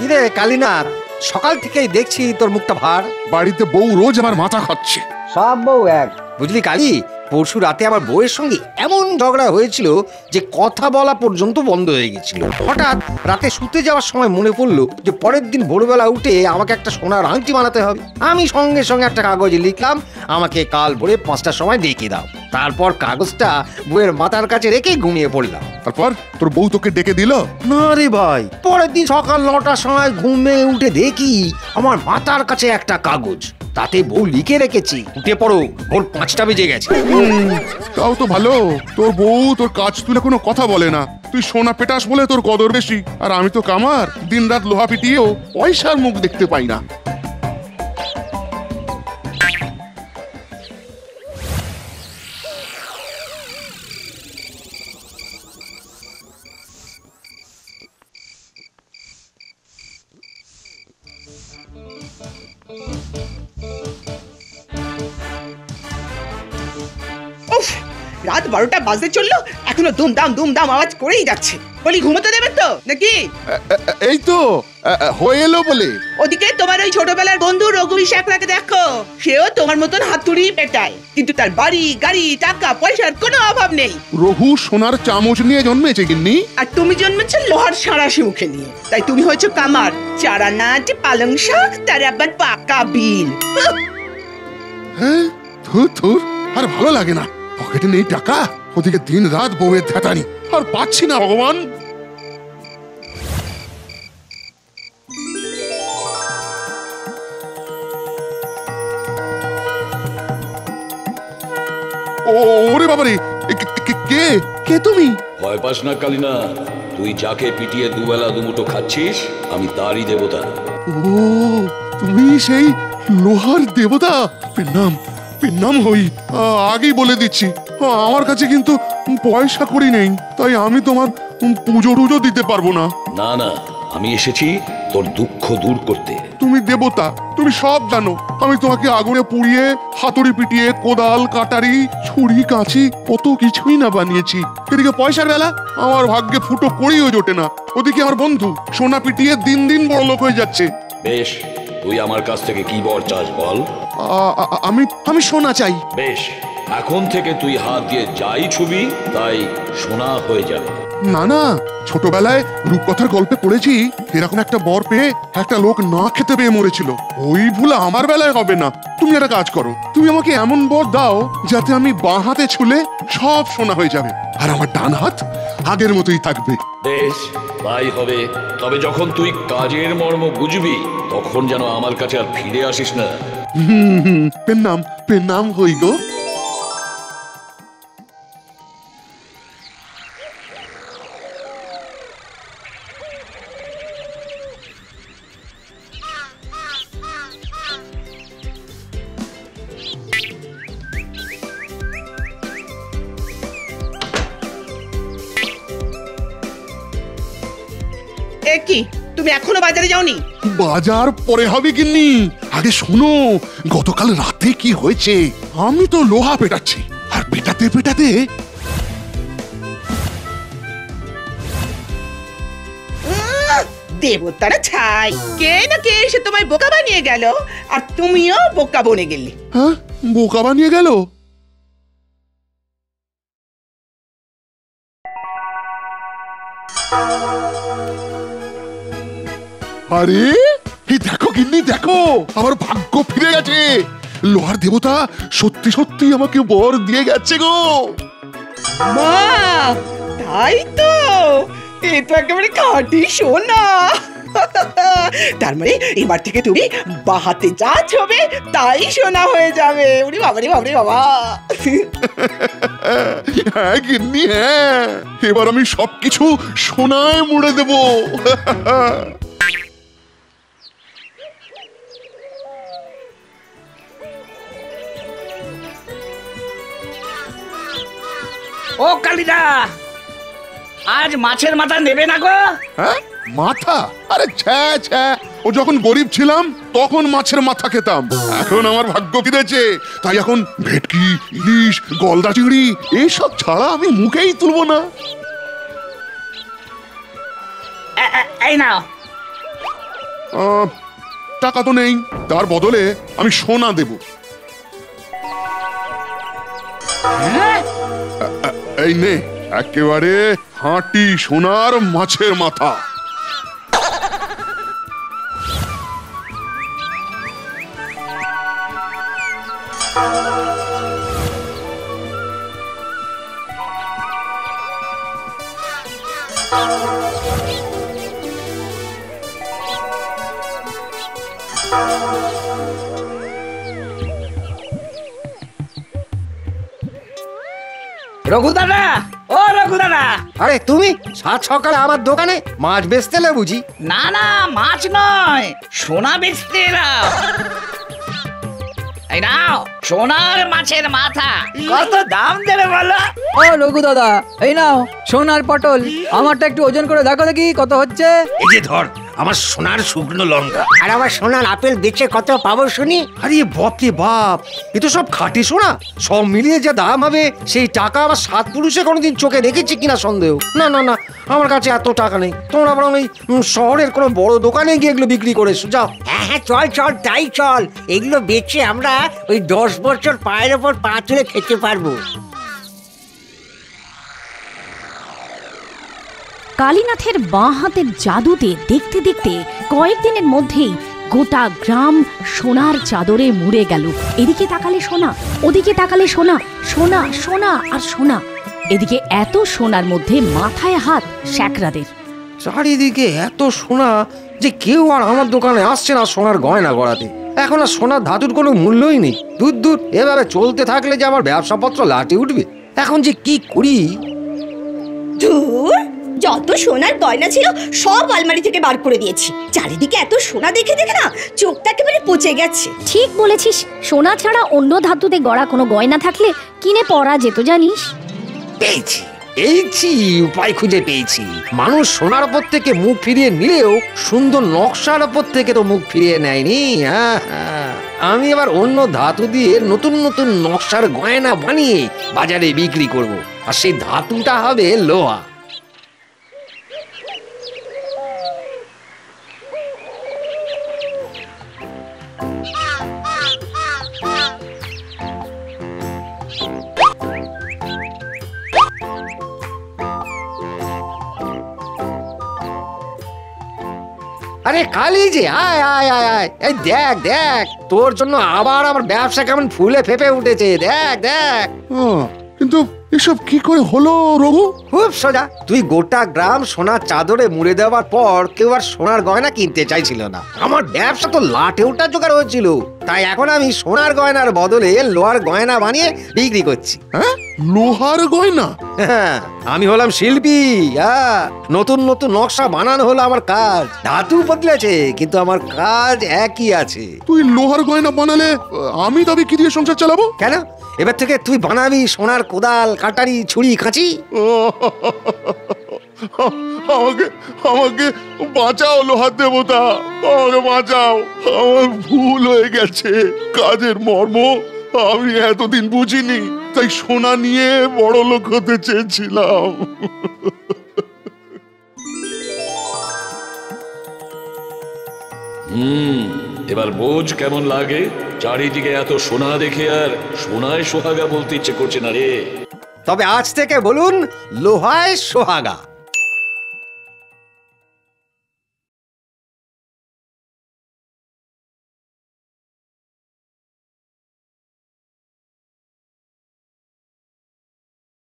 কিরে কালীনাথ, সকাল থেকেই দেখছি তোর মুখটা ভার। বাড়িতে বউ রোজ আমার মাথা খাচ্ছে। সব বউ এক, বুঝলি কালী। পরশু রাতে আমার বউয়ের সঙ্গে এমন ঝগড়া হয়েছিল যে কথা বলা পর্যন্ত বন্ধ হয়ে গেছিল। হঠাৎ রাতে শুতে যাওয়ার সময় মনে পড়লো যে পরের দিন ভোরবেলা উঠে আমাকে একটা সোনার আংটি বানাতে হবে। আমি সঙ্গে সঙ্গে একটা কাগজে লিখলাম, আমাকে কাল ভোরে 5টার সময় ডেকে দাও। তারপর কাগজটা বউয়ের মাথার কাছে রেখে ঘুমিয়ে পড়লাম। তারপর তোর বউ তোকে ডেকে দিল? না রে ভাই, পরের দিন সকাল 9টার সময় ঘুমে উঠে দেখি আমার মাথার কাছে একটা কাগজ, তাতে বউ লিখে রেখেছি, উঠে পড়ো, ভোর 5টা বেজে গেছে। তাও তো ভালো, তোর বউ তোর কাজ তুলে কোনো কথা বলে না। তুই সোনা পেটাস বলে তোর কদর বেশি, আর আমি তো কামার, দিন রাত লোহা পিটিয়েও পয়সার মুখ দেখতে পাই না। রাত 12টা বাজতে চললো, এখনো দুমদাম আওয়াজ করেই যাচ্ছে। বলি ঘুমোতে দেবেন তো নাকি? এই তো হয়ে এলো বলে। ওদিকে তোমার ওই ছোটবেলার বন্ধু রঘুবীর শেখরাকে দেখো, সেও তোমার মতন হাতুড়ি পেটায়, কিন্তু তার বাড়ি গাড়ি টাকা পয়সার কোনো অভাব নেই। রঘু সোনার চামচ নিয়ে জন্মেছে গিন্নি, আর তুমি জন্মেছ লোহার সাঁড়াশি মুখে নিয়ে। তাই তুমি হয়েছো কামার, চারা নাচ পালং শাক, তার আবার পাকা বিল। হ্যাঁ ধুর, আর ভালো লাগে না। পকেটে নেই টাকা, ওদিকে দিন রাত বউয়ের ধ্যাতানি, আর পাচ্ছি না ভগবান। ওরে বাবারে, কে কে তুমি? ভয় পাস না কালিনা, তুই যাকে পিটিয়ে দুবেলা দুমুঠো খাচ্ছিস, আমি তারই দেবতা। ও তুমি সেই লোহার দেবতা? নাম হই, আগেই বলে দিচ্ছি, আমার কাছে কিন্তু পয়সা করি নেই, তাই আমি তোমার পুজো টুজো দিতে পারবো না। না না, আমি এসেছি তোর দুঃখ দূর করতে। তুমি দেবতা, তুমি সব জানো। আমি তোমাকে আগুনে পুড়িয়ে, হাতুড়ি পিটিয়ে, কোদাল কাটারি ছুরি কাঁচি কত কিছুই না বানিয়েছি। এদিকে পয়সার বেলা আমার ভাগ্যে ফুটো করিও জোটে না। ওদিকে আমার বন্ধু সোনা পিটিয়ে দিন দিন বড় লোক হয়ে যাচ্ছে। বেশ, তুই আমার কাছ থেকে কি বর চাস বল? আমি সোনা চাই। বেশ, এখন থেকে তুই হাত দিয়ে যাই ছবি তাই সোনা হয়ে যাবে। না, ছোটবেলায় রূপকথার গল্পে পড়েছি, এরকম একটা বর পেয়ে একটা লোক না খেতে পেয়ে মরেছিল। ওই ভুল আমার বেলায় হবে না। তুমি একটা কাজ করো, তুমি আমাকে এমন বর দাও যাতে আমি বাঁ হাতে ছুলে সব সোনা হয়ে যাবে, আর আমার ডান হাত আগের মতোই থাকবে। বেশ, তাই হবে। তবে যখন তুই কাজের মর্ম বুঝবি, তখন যেন আমার কাছে আর ফিরে আসিস না। পেন নাম হই গো। কি তুমি এখনো বাজারে যাওনি? বাজার পরে হবে গিন্নি, আগে শোনো গতকাল রাতে কি হয়েছে। আমি তো লোহা পেটাচ্ছি, আর পেটাতে পেটাতে দেবতারা ছাই, কে না কে এসে তোমায় বোকা বানিয়ে গেল, আর তুমিও বোকা বনে গেলে। হ্যাঁ, বোকা বানিয়ে গেল। আরে এই দেখো গিন্নি, দেখো আমার ভাগ্য ফিরে গেছে। লোহার দেবতা সত্যি সত্যি আমাকে বর দিয়ে গেছে গো। মা, তাই তো, এ তো একেবারে খাঁটি সোনা। তার মানে এবার থেকে তুমি বাহাতে যা ছবে তাই সোনা হয়ে যাবে। ওরে বাবা রে বাবা রে বাবা। হ্যাঁ গিন্নি, হ্যাঁ, এবার আমি সবকিছু সোনায় মুড়ে দেব। ও কালিদা, আজ মাছের মাথা নেবে না গো? হ্যাঁ, মাথা? আরে ছ্যা ছ্যা, ও যখন গরিব ছিলাম তখন মাছের মাথা খেতাম। এখন আমার ভাগ্য ফিরেছে, তাই এখন ভেটকি, ইলিশ, গলদা চিংড়ি এইসব ছাড়া আমি মুখেই তুলবো না। এই নাও। টাকা তো নেই, তার বদলে আমি সোনা দেব। এই নে, একেবারে খাঁটি সোনার মাছের মাথা। রঘু দাদা, ও রঘু দাদা। আরে তুমি সাত সকালে আমার দোকানে মাছ বেচতে এলে বুঝি? না না, মাছ নয়, সোনা বেচতে এলাম। এই নাও সোনার মাছের মাথা, কত দাম দেবে বলো? ও রঘু দাদা, এই নাও সোনার পটল, আমারটা একটু ওজন করে দেখো দেখি কত হচ্ছে। এই যে ধর আমার সোনার শুকনো লঙ্কা। আর আমার সোনার আপেল বেচে কত পাবো শুনি? আরে বাপ রে বাপ, এ তো সব খাঁটি সোনা। সব মিলিয়ে যা দাম হবে সেই টাকা আমার সাত পুরুষে কোনোদিন চোখে দেখেছি কিনা সন্দেহ। না না না, আমার কাছে এত টাকা নেই। তোমরা বরং ওই শহরের কোনো বড় দোকানে গিয়ে এগুলো বিক্রি করে এসো, যাও। হ্যাঁ হ্যাঁ, চল চল, তাই চল। এগুলো বেচে আমরা ওই 10 বছর পায়ের ওপর পা তুলে খেতে পারবো। কালীনাথের বাঁ হাতের জাদুতে দেখতে দেখতে কয়েকদিনের মধ্যেই গোটা গ্রাম সোনার চাদরে মুড়ে গেল। এদিকে তাকালে সোনা, ওদিকে তাকালে সোনা, সোনা সোনা আর সোনা। এদিকে এত সোনার মধ্যে মাথায় হাত শ্যাকরাদের। চারিদিকে এত সোনা যে কেউ আর আমার দোকানে আসছে না সোনার গয়না গড়াতে। এখন আর সোনার ধাতুর কোনো মূল্যই নেই। দূর দূর, এভাবে চলতে থাকলে যে আমার ব্যবসাপত্র লাটে উঠবে। এখন যে কি করি। ধুর, যত সোনার গয়না ছিল সব আলমারি থেকে বার করে দিয়েছি। চারিদিকে এত সোনা দেখে দেখে না চোখটা একেবারে পচে গেছে। ঠিক বলেছিস, সোনা ছাড়া অন্য ধাতুতে গড়া কোনো গয়না থাকলে কিনে পরা যেত জানিস। পেয়েছি পেয়েছি, উপায় খুঁজে পেয়েছি। মানুষ সোনার ওপর থেকে মুখ ফিরিয়ে নিলেও সুন্দর নকশার ওপর থেকে তো মুখ ফিরিয়ে নেয়নি। হ্যাঁ হ্যাঁ, আমি এবার অন্য ধাতু দিয়ে নতুন নতুন নকশার গয়না বানিয়ে বাজারে বিক্রি করব। আর সেই ধাতুটা হবে লোহা। আরে কালি যে, আয় আয় আয় আয়, এই দেখ দেখ, তোর জন্য আবার আমার ব্যবসা কেমন ফুলে ফেপে উঠেছে। দেখ দেখ। কিন্তু এসব কি করে হলো রঘু? খুব সোজা। তুই গোটা গ্রাম সোনার চাদরে মুড়ে দেওয়ার পর কেউ আর সোনার গয়না কিনতে চাইছিল না। আমার ব্যবসা তো লাটে ওঠা জোগাড় হয়েছিল। তাই এখন আমি সোনার গয়নার বদলে লোহার গয়না বানিয়ে বিক্রি করছি। হ্যাঁ, লোহার গয়না? হ্যাঁ, আমি হলাম শিল্পী। নতুন নতুন নকশা বানানো হলো আমার কাজ। ধাতু বদলেছে কিন্তু আমার কাজ একই আছে। তুই লোহার গয়না বানালে আমি তবে কি দিয়ে সংসার চালাবো? কেন, এবার থেকে তুই বানাবি সোনার কোদাল, কাটারি, ছুরি, কাঁচি। আমাকে আমাকে বাঁচাও লোহার দেবতা, আমাকে বাঁচাও। আমার ভুল হয়ে গেছে। কাজের মর্ম আমি এতদিন বুঝিনি, তাই সোনা নিয়ে বড় লোক হতে চেয়েছিলাম। এবার বোঝ কেমন লাগে। চারিদিকে এত সোনা দেখে আর সোনায় সোহাগা বলতে ইচ্ছে করছে না রে। তবে আজ থেকে বলুন লোহায় সোহাগা।